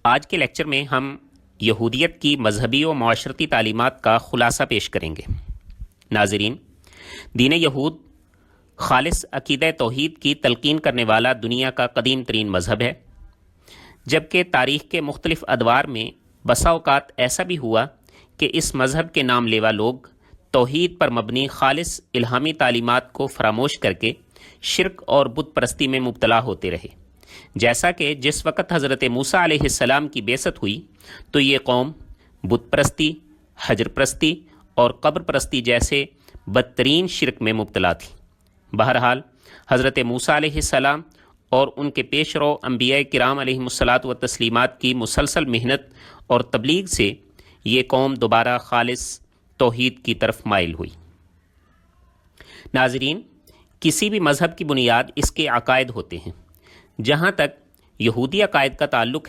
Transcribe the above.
آج کے لیکچر میں ہم یہودیت کی مذہبی و معاشرتی تعلیمات کا خلاصہ پیش کریں گے۔ ناظرین، دین یہود خالص عقیدہ توحید کی تلقین کرنے والا دنیا کا قدیم ترین مذہب ہے، جبکہ تاریخ کے مختلف ادوار میں بسا اوقات ایسا بھی ہوا کہ اس مذہب کے نام لیوا لوگ توحید پر مبنی خالص الہامی تعلیمات کو فراموش کر کے شرک اور بت پرستی میں مبتلا ہوتے رہے۔ جیسا کہ جس وقت حضرت موسیٰ علیہ السلام کی بعثت ہوئی تو یہ قوم بت پرستی، حجر پرستی اور قبر پرستی جیسے بدترین شرک میں مبتلا تھی۔ بہرحال حضرت موسیٰ علیہ السلام اور ان کے پیش رو انبیاء کرام علیہم الصلاۃ والتسلیمات کی مسلسل محنت اور تبلیغ سے یہ قوم دوبارہ خالص توحید کی طرف مائل ہوئی۔ ناظرین، کسی بھی مذہب کی بنیاد اس کے عقائد ہوتے ہیں۔ جہاں تک یہودی عقائد کا تعلق